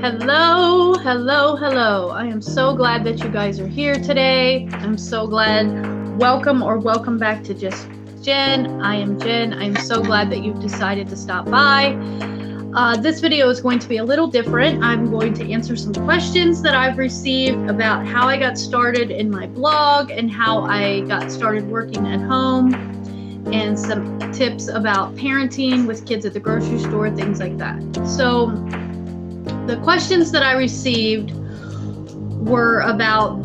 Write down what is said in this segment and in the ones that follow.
Hello, hello, hello. I am so glad that you guys are here today. I'm so glad. Welcome back to Just Jen. I am Jen. I'm so glad that you've decided to stop by. This video is going to be a little different. I'm going to answer some questions that I've received about how I got started in my blog and how I got started working at home, and some tips about parenting with kids at the grocery store, things like that. So the questions that I received were about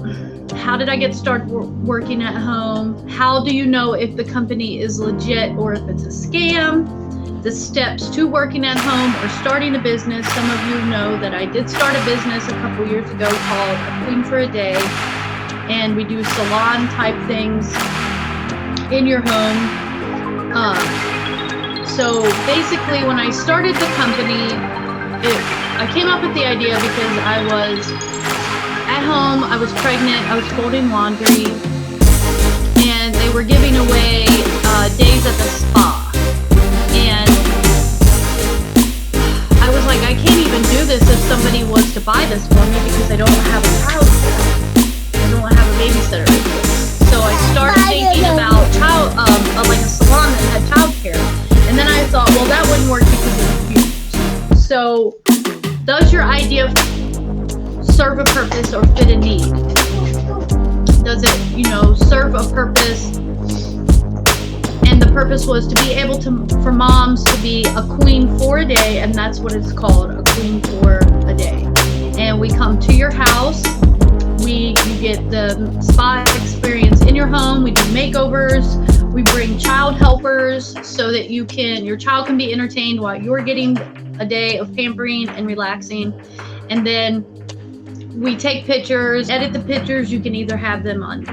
how did I get started working at home? How do you know if the company is legit or if it's a scam? The steps to working at home or starting a business. Some of you know that I did start a business a couple years ago called A Queen for a Day, and we do salon type things in your home. So basically, when I started the company, I came up with the idea because I was at home, I was pregnant, I was folding laundry, and they were giving away days at the spa. And I was like, I can't even do this if somebody was to buy this for me because I don't have a child care. I don't have a babysitter. So I started thinking about like a salon that had child care. And then I thought, well, that wouldn't work because it's huge. So does your idea serve a purpose or fit a need? Does it, serve a purpose? And the purpose was to be able for moms to be a queen for a day, and that's what it's called, a queen for a day. And we come to your house. You get the spa experience in your home. We do makeovers. We bring child helpers so that your child can be entertained while you're getting a day of pampering and relaxing. And then we take pictures, edit the pictures. You can either have them on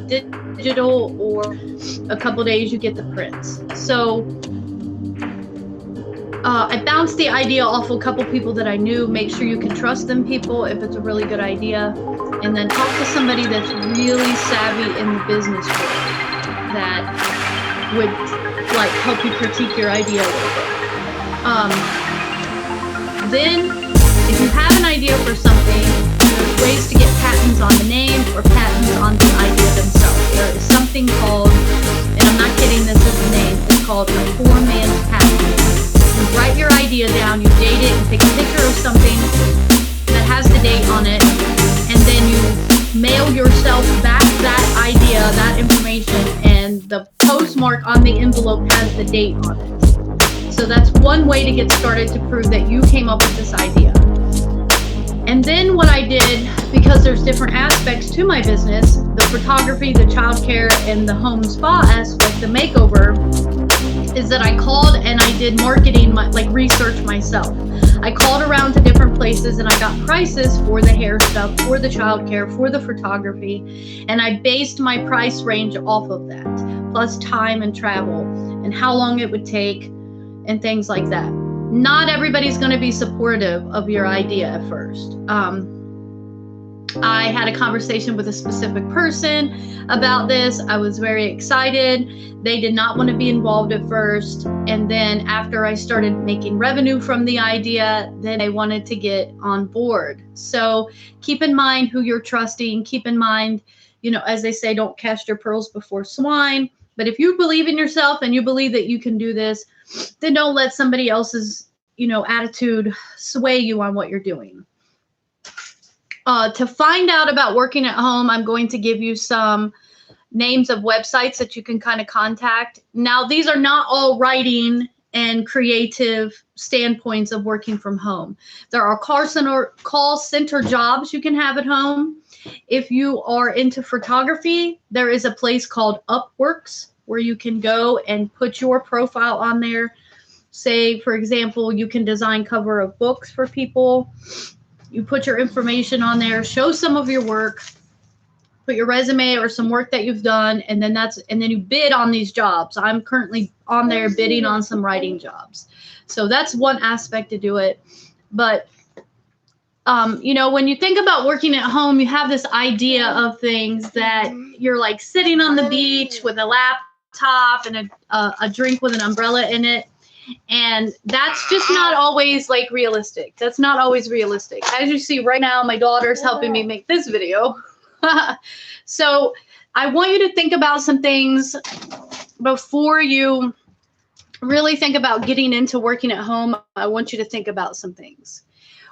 digital, or a couple days you get the prints. So I bounced the idea off a couple people that I knew. Make sure you can trust them people if it's a really good idea, and then talk to somebody that's really savvy in the business world that would help you critique your idea a little bit. Then, if you have an idea for something, there's ways to get patents on the name or patents on the idea themselves. There is something called, and I'm not kidding, this is the name, it's called a four-man patent. You write your idea down, you date it, you take a picture of something that has the date on it, and then you mail yourself back that idea, that information, and the postmark on the envelope has the date on it. So that's one way to get started to prove that you came up with this idea. And then what I did, because there's different aspects to my business, the photography, the childcare, and the home spa aspect, the makeover, is that I called and I did marketing, research myself. I called around to different places and I got prices for the hair stuff, for the childcare, for the photography, and I based my price range off of that, plus time and travel and how long it would take and things like that. Not everybody's going to be supportive of your idea at first. I had a conversation with a specific person about this. I was very excited. They did not want to be involved at first. And then after I started making revenue from the idea, then they wanted to get on board. So keep in mind who you're trusting. Keep in mind, as they say, don't cast your pearls before swine. But if you believe in yourself and you believe that you can do this, then don't let somebody else's, attitude sway you on what you're doing. To find out about working at home, I'm going to give you some names of websites that you can kind of contact. Now, these are not all writing and creative standpoints of working from home. There are call center jobs you can have at home. If you are into photography, there is a place called Upworks where you can go and put your profile on there. Say, for example, you can design cover of books for people. You put your information on there, show some of your work, put your resume or some work that you've done, and then you bid on these jobs. I'm currently on there bidding on some writing jobs. So that's one aspect to do it. But when you think about working at home, you have this idea of things that you're like sitting on the beach with a laptop and a drink with an umbrella in it. And that's just not always like realistic. That's not always realistic. As you see right now, my daughter's helping me make this video. So I want you to think about some things before you really think about getting into working at home. I want you to think about some things.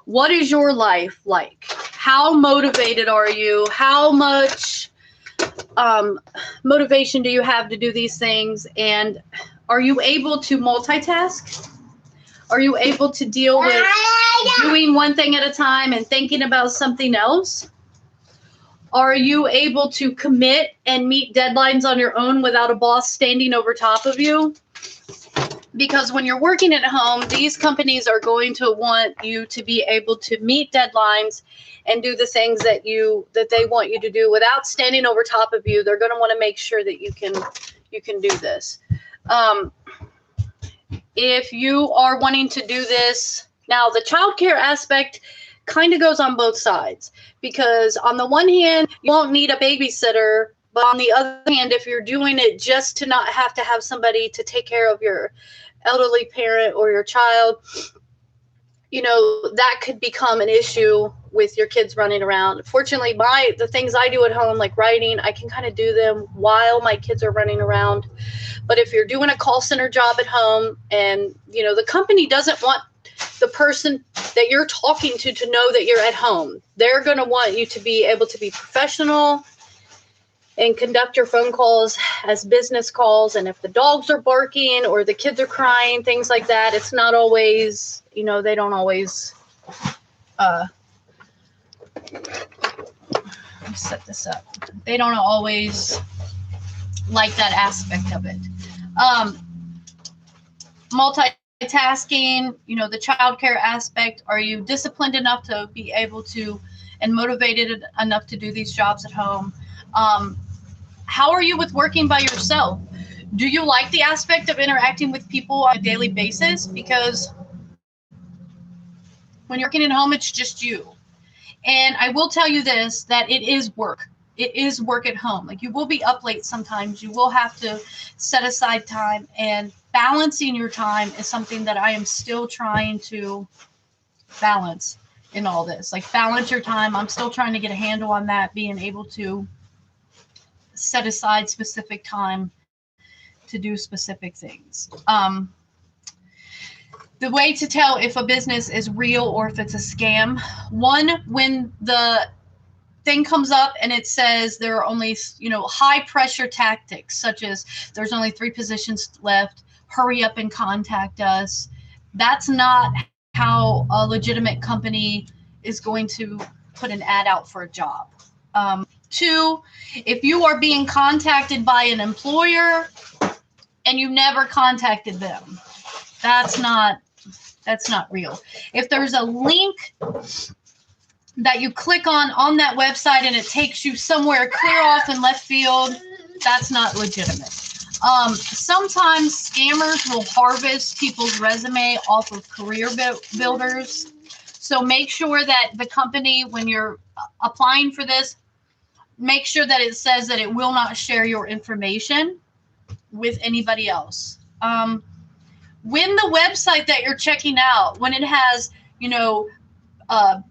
What is your life like? How motivated are you? How much motivation do you have to do these things? And are you able to multitask? Are you able to deal with doing one thing at a time and thinking about something else? Are you able to commit and meet deadlines on your own without a boss standing over top of you? Because when you're working at home, these companies are going to want you to be able to meet deadlines and do the things that they want you to do without standing over top of you. They're going to want to make sure that you can do this. If you are wanting to do this, now the childcare aspect kind of goes on both sides, because on the one hand, you won't need a babysitter, but on the other hand, if you're doing it just to not have to have somebody to take care of your elderly parent or your child, you know, that could become an issue with your kids running around. Fortunately, the things I do at home, like writing, I can kind of do them while my kids are running around. But if you're doing a call center job at home and, you know, the company doesn't want the person that you're talking to know that you're at home. They're going to want you to be able to be professional and conduct your phone calls as business calls. And if the dogs are barking or the kids are crying, things like that, it's not always, you know, they don't always, let me set this up. They don't always like that aspect of it. Multitasking, you know, the childcare aspect. Are you disciplined enough to be able to and motivated enough to do these jobs at home? How are you with working by yourself? Do you like the aspect of interacting with people on a daily basis? Because when you're working at home, it's just you. And I will tell you this, that it is work. It is work at home. Like, you will be up late sometimes. You will have to set aside time, and balancing your time is something that I am still trying to balance in all this. Like, balance your time. I'm still trying to get a handle on that, being able to set aside specific time to do specific things. The way to tell if a business is real or if it's a scam, one, when the thing comes up and it says there are only, you know, high pressure tactics, such as there's only 3 positions left, hurry up and contact us. That's not how a legitimate company is going to put an ad out for a job. 2, if you are being contacted by an employer and you never contacted them, that's not real. If there's a link that you click on that website and it takes you somewhere clear off in left field, that's not legitimate. Sometimes scammers will harvest people's resume off of career builders. So make sure that the company, when you're applying for this, make sure that it says that it will not share your information with anybody else. When the website that you're checking out, when it has, you know,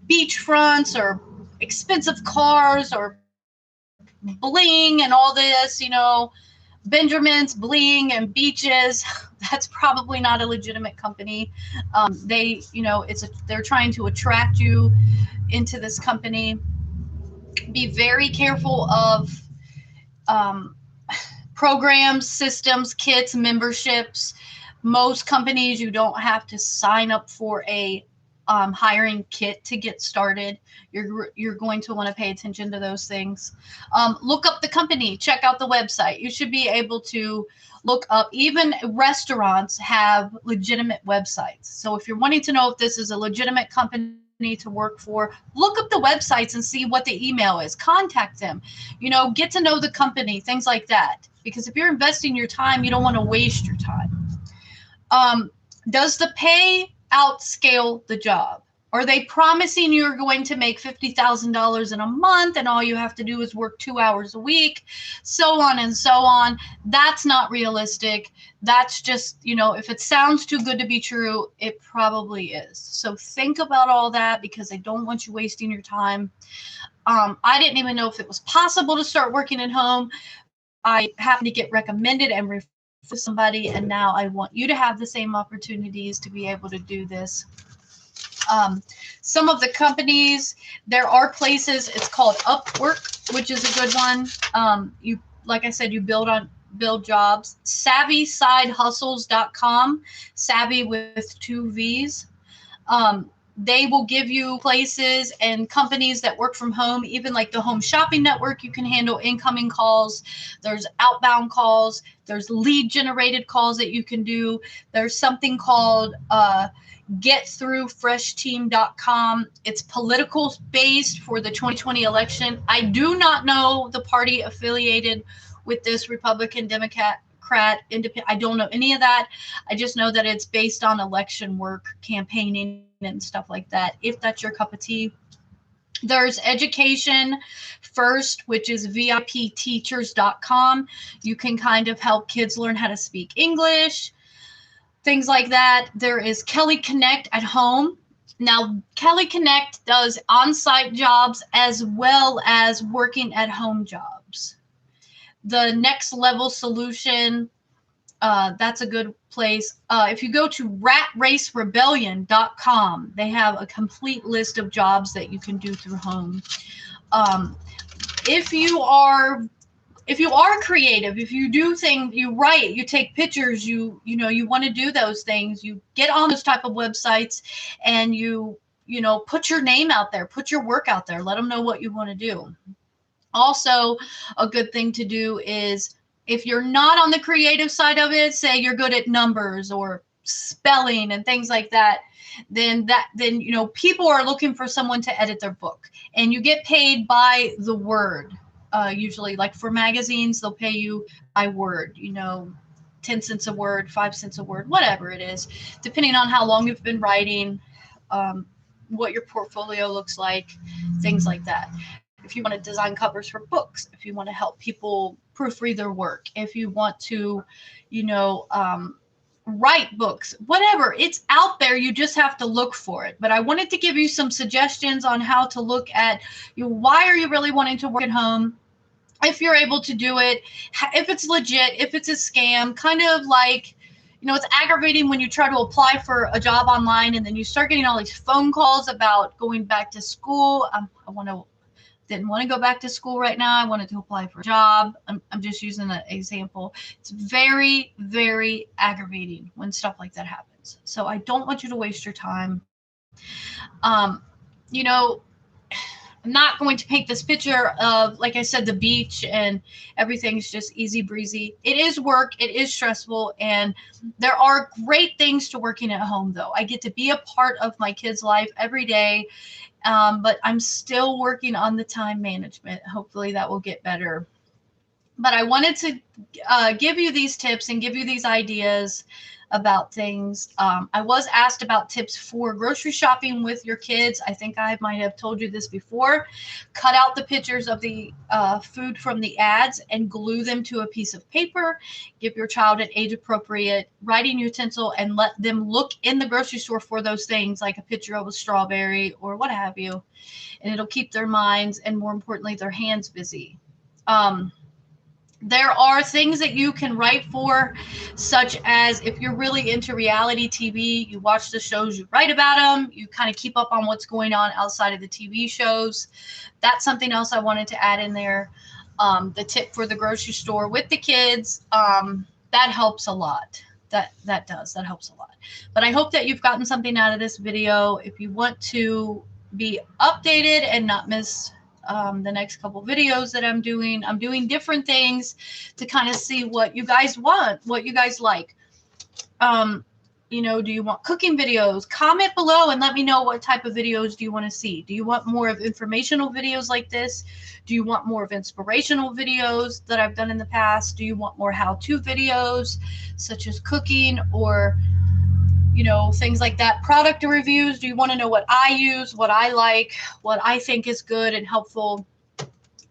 beach fronts or expensive cars or bling and all this, you know, Benjamin's bling and beaches, that's probably not a legitimate company. They, you know, they're trying to attract you into this company. Be very careful of programs, systems, kits, memberships. Most companies, you don't have to sign up for a hiring kit to get started. You're going to want to pay attention to those things. Look up the company, check out the website. You should be able to look up, even restaurants have legitimate websites. So if you're wanting to know if this is a legitimate company to work for, look up the websites and see what the email is. Contact them, you know, get to know the company, things like that. Because if you're investing your time, you don't want to waste your time. Does the pay outscale the job? Are they promising you're going to make $50,000 in a month and all you have to do is work 2 hours a week, so on and so on? That's not realistic. That's just, you know, if it sounds too good to be true, it probably is. So think about all that, because I don't want you wasting your time. I didn't even know if it was possible to start working at home. I happened to get recommended and referred to somebody, and now I want you to have the same opportunities to be able to do this. Some of the companies, there are places, it's called Upwork, which is a good one. You, like I said, you build jobs. SavvySideHustles.com, Savvy with 2 V's. They will give you places and companies that work from home, even like the Home Shopping Network. You can handle incoming calls. There's outbound calls. There's lead generated calls that you can do. There's something called GetThroughFreshTeam.com. It's political based for the 2020 election. I do not know the party affiliated with this, Republican, Democrat, Independent. I don't know any of that. I just know that it's based on election work, campaigning, and stuff like that, if that's your cup of tea. There's Education First, which is VIPteachers.com. You can kind of help kids learn how to speak English, things like that. There is Kelly Connect at Home. Now, Kelly Connect does on-site jobs as well as working at home jobs. The Next Level Solution, that's a good place. If you go to ratracerebellion.com, they have a complete list of jobs that you can do through home. If you are creative, if you do things, you write, you take pictures, you want to do those things, you get on those type of websites and you put your name out there, put your work out there, let them know what you want to do. Also, a good thing to do is, if you're not on the creative side of it, say you're good at numbers or spelling and things like that, then people are looking for someone to edit their book, and you get paid by the word. Usually, like for magazines, they'll pay you by word, 10 cents a word, 5 cents a word, whatever it is, depending on how long you've been writing, what your portfolio looks like, things like that. If you want to design covers for books, if you want to help people proofread their work, if you want to, write books, whatever, it's out there. You just have to look for it. But I wanted to give you some suggestions on how to look at, why are you really wanting to work at home? If you're able to do it, if it's legit, if it's a scam, kind of like, it's aggravating when you try to apply for a job online and then you start getting all these phone calls about going back to school. Didn't want to go back to school right now. I wanted to apply for a job. I'm just using an example. It's very, very aggravating when stuff like that happens. So I don't want you to waste your time. I'm not going to paint this picture of, like I said, the beach and everything's just easy breezy. It is work. It is stressful. And there are great things to working at home, though. I get to be a part of my kids' life every day. But I'm still working on the time management. Hopefully that will get better. But I wanted to give you these tips and give you these ideas about things. I was asked about tips for grocery shopping with your kids. I think I might have told you this before. Cut out the pictures of the food from the ads and glue them to a piece of paper. Give your child an age-appropriate writing utensil and let them look in the grocery store for those things, like a picture of a strawberry or what have you. And it'll keep their minds and, more importantly, their hands busy. There are things that you can write for, such as if you're really into reality TV, you watch the shows, you write about them, you kind of keep up on what's going on outside of the TV shows. That's something else I wanted to add in there. The tip for the grocery store with the kids, that helps a lot. That helps a lot. But I hope that you've gotten something out of this video. If you want to be updated and not miss the next couple videos that I'm doing different things to kind of see what you guys want, what you guys like. Do you want cooking videos? Comment below and let me know what type of videos do you want to see. Do you want more of informational videos like this? Do you want more of inspirational videos that I've done in the past? Do you want more how-to videos such as cooking or things like that. Product reviews. Do you want to know what I use, what I like, what I think is good and helpful?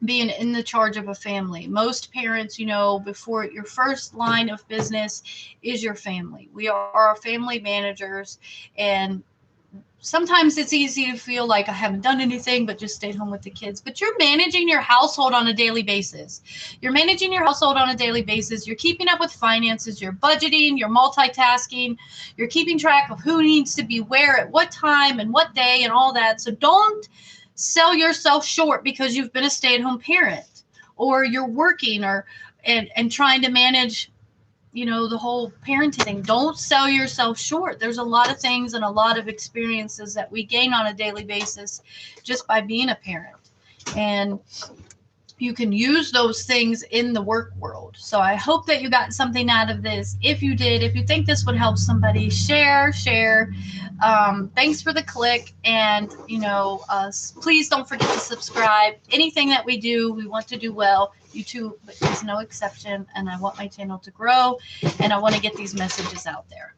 Being in the charge of a family. Most parents, before your first line of business is your family. We are family managers, and sometimes it's easy to feel like I haven't done anything but just stayed home with the kids. But you're managing your household on a daily basis. You're managing your household on a daily basis. You're keeping up with finances. You're budgeting. You're multitasking. You're keeping track of who needs to be where at what time and what day and all that. So don't sell yourself short because you've been a stay-at-home parent, or you're working, or and trying to manage the whole parenting thing. Don't sell yourself short. There's a lot of things and a lot of experiences that we gain on a daily basis just by being a parent, and you can use those things in the work world. So I hope that you got something out of this. If you did, if you think this would help somebody, share. Thanks for the click, and please don't forget to subscribe. Anything that we do, we want to do well. YouTube is no exception, and I want my channel to grow, and I want to get these messages out there.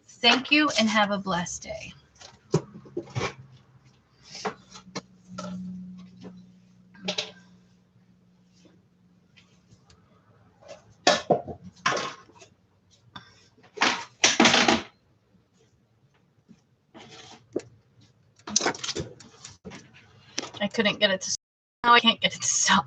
Thank you, and have a blessed day. I couldn't get it to stop. Now I can't get it to stop.